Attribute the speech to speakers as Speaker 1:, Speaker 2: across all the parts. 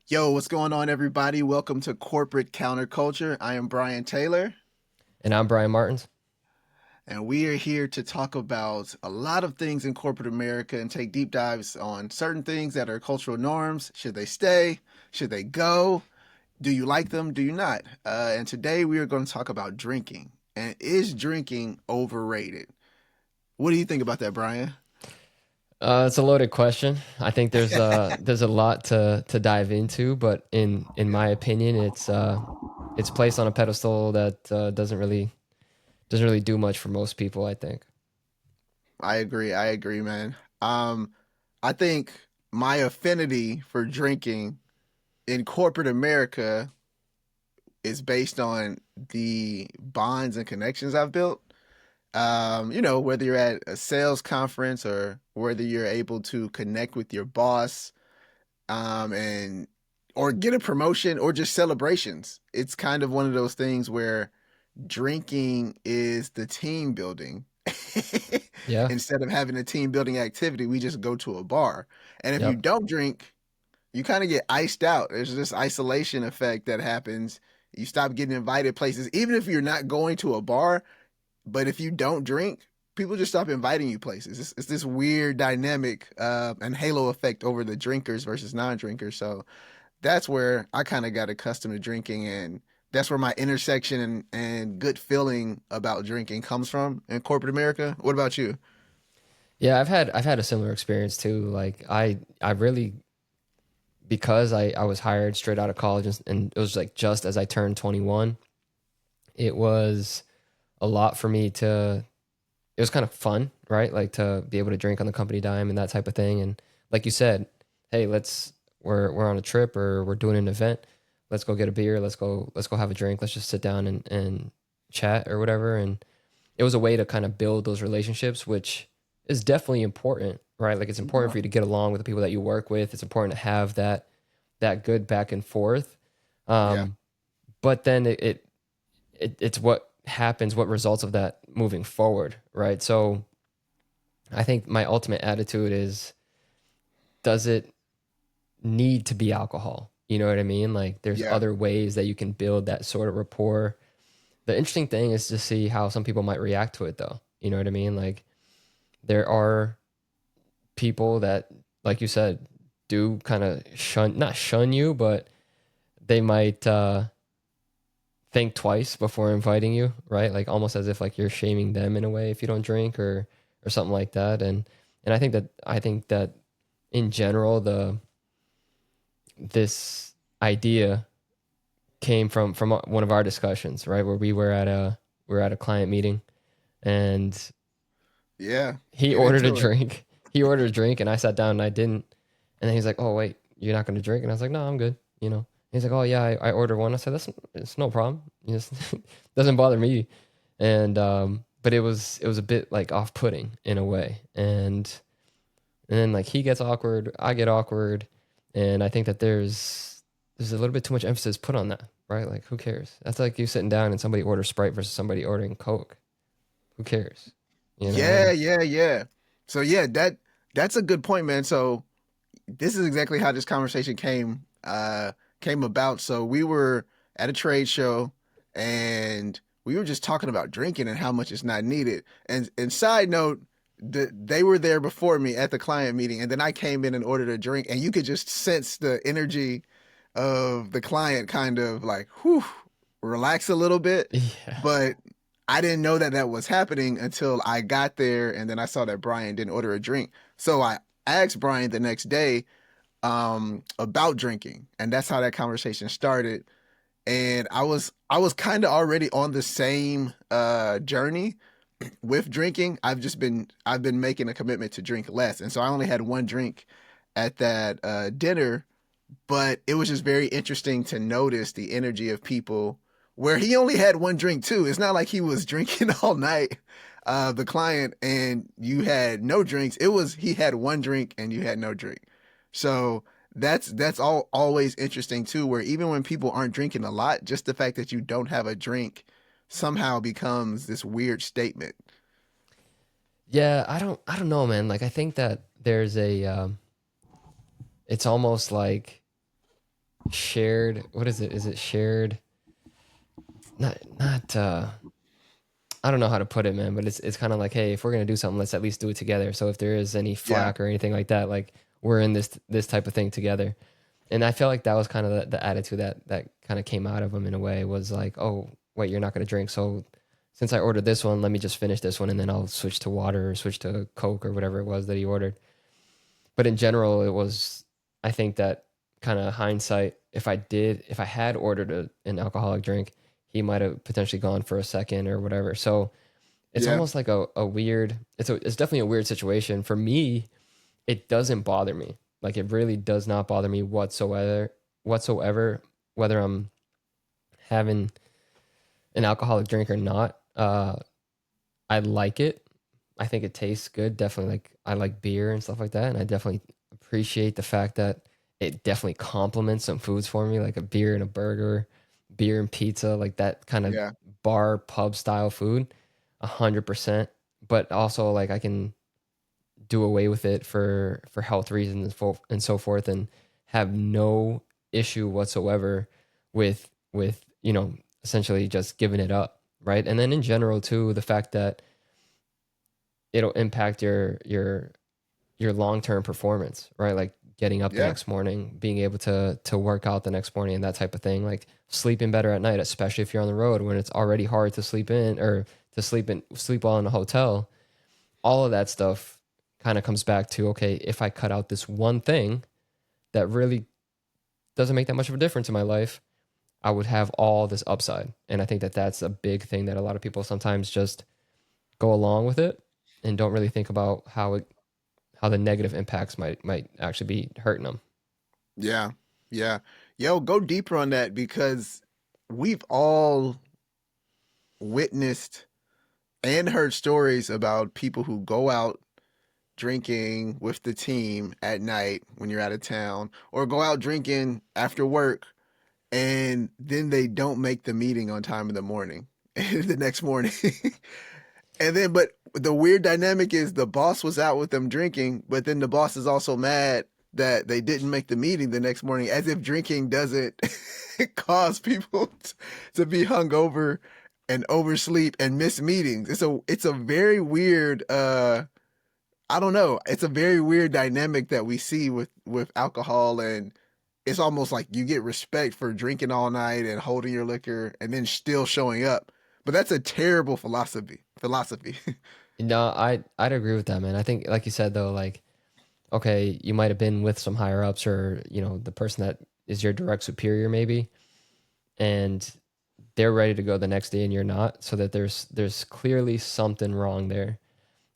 Speaker 1: Yo, what's going on, everybody? Welcome to Corporate Counterculture. I am Brian Taylor,
Speaker 2: And I'm Brian Martins.
Speaker 1: and we are here to talk about a lot of things in corporate America and take deep dives on certain things that are cultural norms. Should they stay? Should they go? Do you like them? Do you not? And today we are going to talk about drinking. And is drinking overrated? What do you think about that, Brian?
Speaker 2: It's a loaded question. I think there's a lot to dive into, but in
Speaker 1: Yeah,
Speaker 2: my opinion, it's placed on a pedestal that doesn't really do much for most people. I think.
Speaker 1: I agree. I agree, man. Um, I think my affinity for drinking in corporate America is based on the bonds and connections I've built. Whether you're at a sales conference or whether you're able to connect with your boss, and or get a promotion or just celebrations. It's kind of one of those things where drinking is the team building.
Speaker 2: Yeah.
Speaker 1: Instead of having a team building activity, we just go to a bar. And if you
Speaker 2: Yep.
Speaker 1: don't drink, you kind of get iced out. There's this isolation effect that happens. You stop getting invited places, even if you're not going to a bar. But if you don't drink, people just stop inviting you places. It's this weird dynamic and halo effect over the drinkers versus non-drinkers. So that's where I kind of got accustomed to drinking, and that's where my intersection and good feeling about drinking comes from in corporate America. What about you?
Speaker 2: Yeah. I've had a similar experience too. Like I really because I was hired straight out of college and it was like just as I turned 21. It was a lot for me to it was kind of fun, right? Like to be able to drink on the company dime and that type of thing. And like you said, hey, we're on a trip or we're doing an event. Let's go get a beer. Let's go have a drink. Let's just sit down and chat or whatever. And it was a way to kind of build those relationships, which is definitely important, right? Like it's important
Speaker 1: Yeah.
Speaker 2: for you to get along with the people that you work with. It's important to have that good back and forth.
Speaker 1: Yeah.
Speaker 2: Um, but then it's what happens, what results of that moving forward, right? So I think my ultimate attitude is, does it need to be alcohol? You know what I mean? Like there's
Speaker 1: Yeah.
Speaker 2: other ways that you can build that sort of rapport. The interesting thing is to see how some people might react to it though. You know what I mean? Like there are people that, like you said, do kind of not shun you, but they might think twice before inviting you, right? Like almost as if like you're shaming them in a way if you don't drink or something like that. And I think that in general this idea came from one of our discussions, right? Where we were at a client meeting and
Speaker 1: Yeah.
Speaker 2: he
Speaker 1: Get
Speaker 2: ordered a
Speaker 1: into it.
Speaker 2: drink. He ordered a drink and I sat down and I didn't. And then he's like, "Oh wait, you're not going to drink?" And I was like, "No, I'm good." You know. He's like, "Oh yeah, I ordered one." I said, "That's it's no problem. It doesn't bother me." And but it was a bit like off-putting in a way. And then like he gets awkward, I get awkward, and I think that there's a little bit too much emphasis put on that, right? Like who cares? That's like you sitting down and somebody orders Sprite versus somebody ordering Coke. Who cares? You know,
Speaker 1: Yeah,
Speaker 2: and
Speaker 1: yeah, yeah. So yeah, that's a good point, man. So this is exactly how this conversation came about. So we were at a trade show and we were just talking about drinking and how much it's not needed. And side note, they were there before me at the client meeting, and then I came in and ordered a drink, and you could just sense the energy of the client kind of like, whew, relax a little bit.
Speaker 2: yeah.
Speaker 1: But I didn't know that that was happening until I got there, and then I saw that Brian didn't order a drink. So I asked Brian the next day about drinking, and that's how that conversation started. And I was kind of already on the same journey with drinking. I've been making a commitment to drink less, and so I only had one drink at that dinner. But it was just very interesting to notice the energy of people where he only had one drink too. It's not like he was drinking all night, the client, and you had no drinks. It was he had one drink and you had no drink. So that's all always interesting too, where even when people aren't drinking a lot, just the fact that you don't have a drink somehow becomes this weird statement.
Speaker 2: Yeah, I don't know, man. Like I think that there's a it's almost like shared, what is it? Is it shared? Not I don't know how to put it, man, but it's kind of like, hey, if we're gonna do something, let's at least do it together. So if there is any
Speaker 1: Yeah.
Speaker 2: flack or anything like that, like we're in this type of thing together. And I feel like that was kind of the attitude that kind of came out of him in a way, was like, oh wait, you're not gonna drink, so since I ordered this one, let me just finish this one and then I'll switch to water or switch to Coke or whatever it was that he ordered. But in general, it was, I think that kind of hindsight, if I had ordered an alcoholic drink, he might have potentially gone for a second or whatever. So it's
Speaker 1: Yeah.
Speaker 2: almost like a weird, it's definitely a weird situation. For me, it doesn't bother me. Like it really does not bother me whatsoever, whether I'm having an alcoholic drink or not. I like it. I think it tastes good. Definitely, like I like beer and stuff like that, and I definitely appreciate the fact that it definitely complements some foods for me, like a beer and a burger, beer and pizza, like that kind of
Speaker 1: Yeah.
Speaker 2: bar pub style food, 100%. But also, like I can do away with it for health reasons and so forth, and have no issue whatsoever with essentially just giving it up, right? And then in general too, the fact that it'll impact your long-term performance, right? Like getting up the
Speaker 1: Yeah.
Speaker 2: next morning, being able to work out the next morning and that type of thing, like sleeping better at night, especially if you're on the road when it's already hard to sleep in, or to sleep well in a hotel. All of that stuff kind of comes back to, okay, if I cut out this one thing that really doesn't make that much of a difference in my life, I would have all this upside. And I think that that's a big thing that a lot of people sometimes just go along with it and don't really think about how the negative impacts might actually be hurting them.
Speaker 1: Yeah. Yeah. Yo, go deeper on that because we've all witnessed and heard stories about people who go out drinking with the team at night when you're out of town, or go out drinking after work, and then they don't make the meeting on time in the morning, the next morning. And then, but the weird dynamic is the boss was out with them drinking, but then the boss is also mad that they didn't make the meeting the next morning, as if drinking doesn't cause people to be hungover and oversleep and miss meetings. It's a very weird I don't know. It's a very weird dynamic that we see with alcohol, and it's almost like you get respect for drinking all night and holding your liquor and then still showing up. But that's a terrible philosophy. Philosophy.
Speaker 2: No, I'd agree with that, man. I think, like you said though, like okay, you might have been with some higher ups, or the person that is your direct superior maybe, and they're ready to go the next day and you're not, so that there's clearly something wrong there.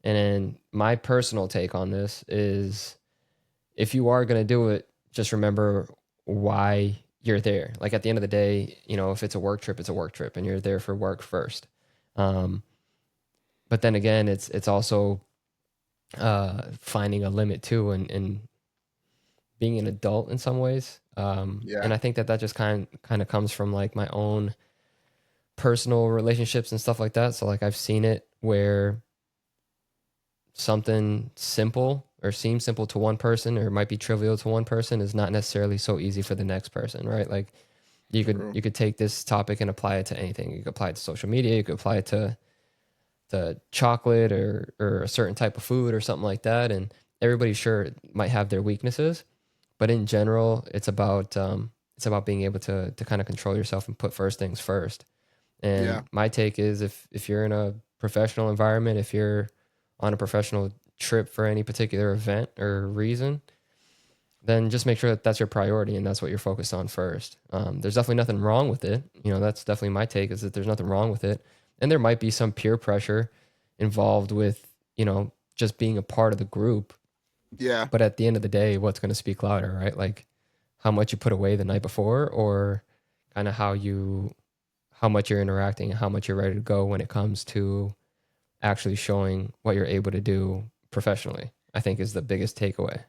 Speaker 2: And then my personal take on this is, if you are going to do it, just remember why you're there. Like at the end of the day, if it's a work trip, it's a work trip and you're there for work first. Um, but then again, it's also finding a limit too, and being an adult in some ways. And
Speaker 1: Yeah.
Speaker 2: I think that just kind of comes from like my own personal relationships and stuff like that. So like I've seen it where something simple or seems simple to one person, or might be trivial to one person, is not necessarily so easy for the next person, right? Like you could
Speaker 1: True.
Speaker 2: you could take this topic and apply it to anything. You could apply it to social media, you could apply it to chocolate, or a certain type of food or something like that. And everybody sure might have their weaknesses, but in general, it's about being able to kind of control yourself and put first things first. And
Speaker 1: Yeah.
Speaker 2: my take is, if you're in a professional environment, if you're on a professional trip for any particular event or reason, then just make sure that that's your priority and that's what you're focused on first. There's definitely nothing wrong with it. That's definitely my take, is that there's nothing wrong with it. And there might be some peer pressure involved with, just being a part of the group.
Speaker 1: Yeah.
Speaker 2: But at the end of the day, what's going to speak louder, right? Like how much you put away the night before, or kind of how much you're interacting and how much you're ready to go when it comes to actually showing what you're able to do professionally, I think is the biggest takeaway.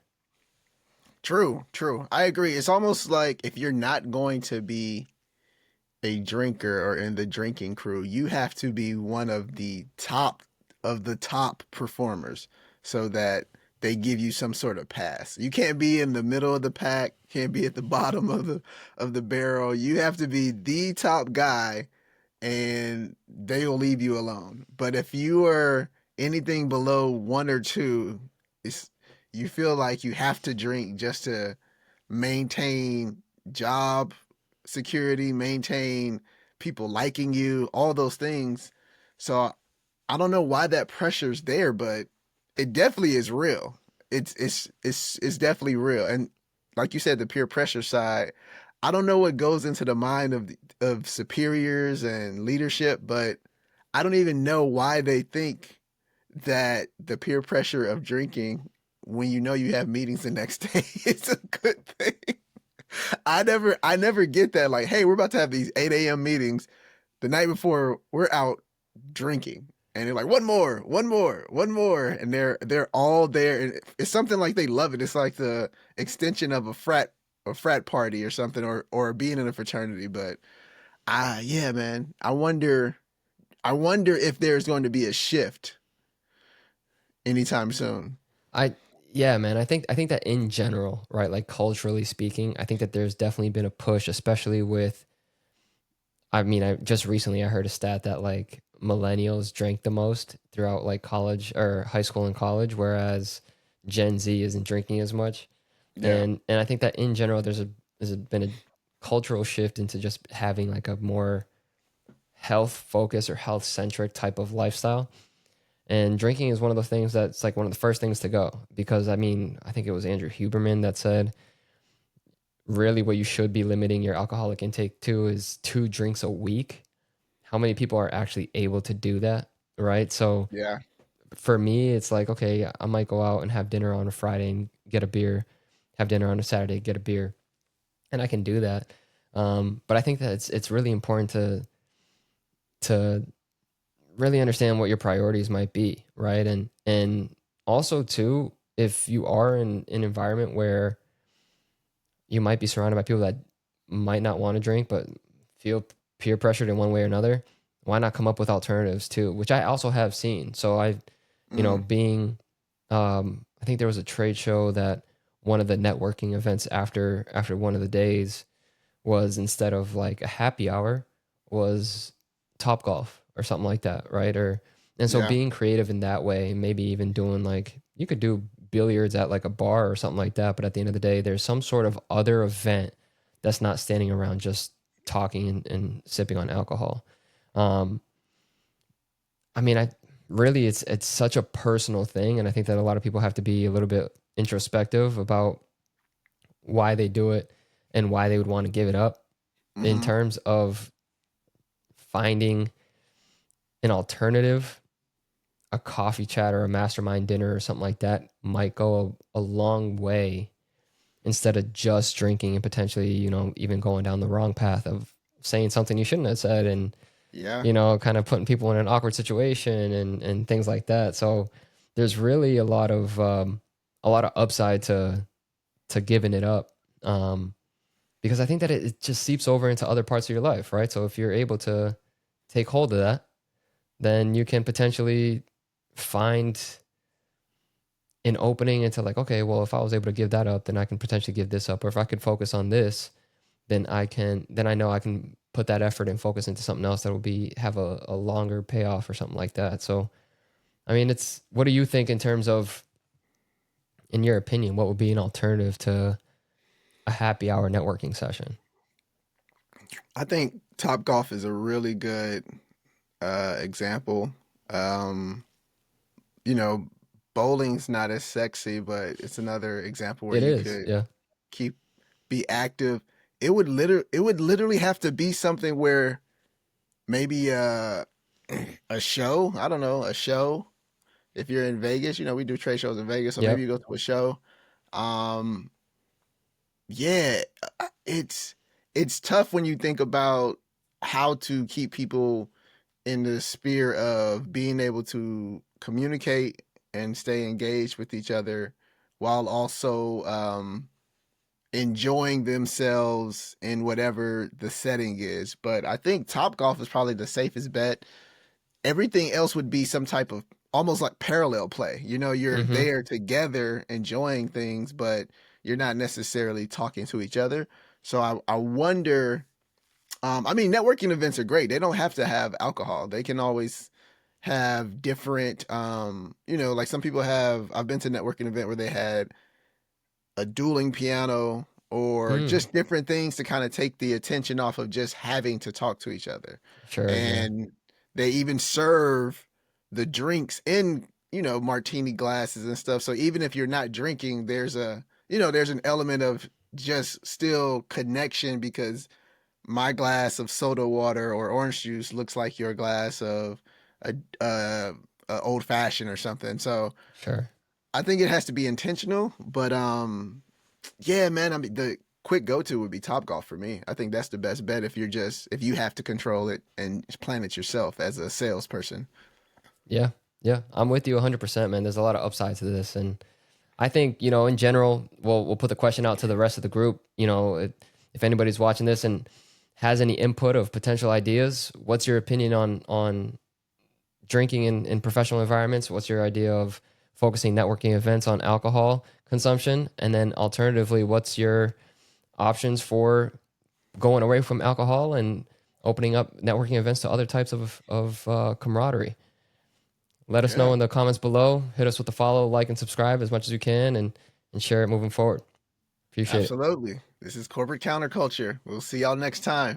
Speaker 1: True. True. I agree. It's almost like if you're not going to be a drinker or in the drinking crew, you have to be one of the top performers so that they give you some sort of pass. You can't be in the middle of the pack, can't be at the bottom of the barrel. You have to be the top guy and they will leave you alone. But if you are anything below one or two, it's you feel like you have to drink just to maintain job security, maintain people liking you, all those things. So I don't know why that pressure's there, but it definitely is real. It's definitely real. And like you said, the peer pressure side, I don't know what goes into the mind of superiors and leadership, but I don't even know why they think that the peer pressure of drinking when you know you have meetings the next day is a good thing. I never get that. Like, hey, we're about to have these 8 a.m. meetings. The night before, we're out drinking, and they're like, one more, one more, one more, and they're all there. And it's something like they love it. It's like the extension of a frat party or something, or being in a fraternity. But yeah, man, I wonder if there's going to be a shift anytime soon.
Speaker 2: I yeah, man. I think that in general, right, like culturally speaking, I think that there's definitely been a push, especially with. I mean, I just recently I heard a stat that like millennials drank the most throughout like college or high school and college, whereas Gen Z isn't drinking as much.
Speaker 1: Yeah,
Speaker 2: And I think that in general, been a cultural shift into just having like a more health focused or health centric type of lifestyle. And drinking is one of the things that's like one of the first things to go because I mean, I think it was Andrew Huberman that said really what you should be limiting your alcoholic intake to is 2 drinks a week. How many people are actually able to do that? Right. So
Speaker 1: yeah,
Speaker 2: for me, it's like, okay, I might go out and have dinner on a Friday and get a beer, have dinner on a Saturday, get a beer, and I can do that. But I think that it's really important to really understand what your priorities might be, right? And also too, if you are in an environment where you might be surrounded by people that might not want to drink but feel peer pressured in one way or another, why not come up with alternatives too, which I also have seen. So I,
Speaker 1: mm,
Speaker 2: being I think there was a trade show that one of the networking events after one of the days was instead of like a happy hour was Top Golf or something like that, right? Or and so
Speaker 1: yeah,
Speaker 2: being creative in that way, maybe even doing like you could do billiards at like a bar or something like that, but at the end of the day, there's some sort of other event that's not standing around just talking and sipping on alcohol. Um, I mean, I really it's such a personal thing, and I think that a lot of people have to be a little bit introspective about why they do it and why they would want to give it up in
Speaker 1: hmm,
Speaker 2: terms of finding an alternative, a coffee chat or a mastermind dinner or something like that might go a long way instead of just drinking and potentially, even going down the wrong path of saying something you shouldn't have said and,
Speaker 1: yeah.
Speaker 2: kind of putting people in an awkward situation and things like that. So there's really a lot of upside to giving it up. Because I think that it just seeps over into other parts of your life, right? So if you're able to take hold of that, then you can potentially find an opening into like, okay, well, if I was able to give that up, then I can potentially give this up. Or if I could focus on this, then I know I can put that effort and focus into something else that will have a longer payoff or something like that. So, I mean, what do you think in terms of, in your opinion, what would be an alternative to a happy hour networking session?
Speaker 1: I think Top Golf is a really good example. Um, you know, bowling's not as sexy, but it's another example where
Speaker 2: It
Speaker 1: you
Speaker 2: is.
Speaker 1: could
Speaker 2: Yeah.
Speaker 1: keep be active. It would literally have to be something where maybe a show. I don't know, a show. If you're in Vegas, we do trade shows in Vegas, so maybe
Speaker 2: Yep.
Speaker 1: you go to a show. Um, yeah, it's tough when you think about how to keep people in the sphere of being able to communicate and stay engaged with each other while also enjoying themselves in whatever the setting is. But I think Top Golf is probably the safest bet. Everything else would be some type of almost like parallel play. You know, you're
Speaker 2: Mm-hmm.
Speaker 1: there together enjoying things, but you're not necessarily talking to each other. So I wonder. I mean, networking events are great. They don't have to have alcohol. They can always have different. You know, like some people have. I've been to a networking event where they had a dueling piano or
Speaker 2: Mm.
Speaker 1: just different things to kind of take the attention off of just having to talk to each other.
Speaker 2: Sure. Yeah.
Speaker 1: And they even serve the drinks in, you know, martini glasses and stuff. So even if you're not drinking, there's a, you know, there's an element of just still connection because my glass of soda water or orange juice looks like your glass of a, uh, a old fashioned or something. So
Speaker 2: Sure.
Speaker 1: I think it has to be intentional, but yeah, man. I mean, the quick go to would be Top Golf for me. I think that's the best bet if you're just if you have to control it and plan it yourself as a salesperson.
Speaker 2: Yeah. Yeah. I'm with you 100%, man. There's a lot of upside to this. And I think, in general, we'll put the question out to the rest of the group. If anybody's watching this and has any input of potential ideas, what's your opinion on drinking in professional environments? What's your idea of focusing networking events on alcohol consumption? And then alternatively, what's your options for going away from alcohol and opening up networking events to other types of camaraderie? Let us know
Speaker 1: Yeah,
Speaker 2: in the comments below. Hit us with the follow, like, and subscribe as much as you can, and share it moving forward. Appreciate it.
Speaker 1: absolutely. This is corporate counterculture. We'll see y'all next time.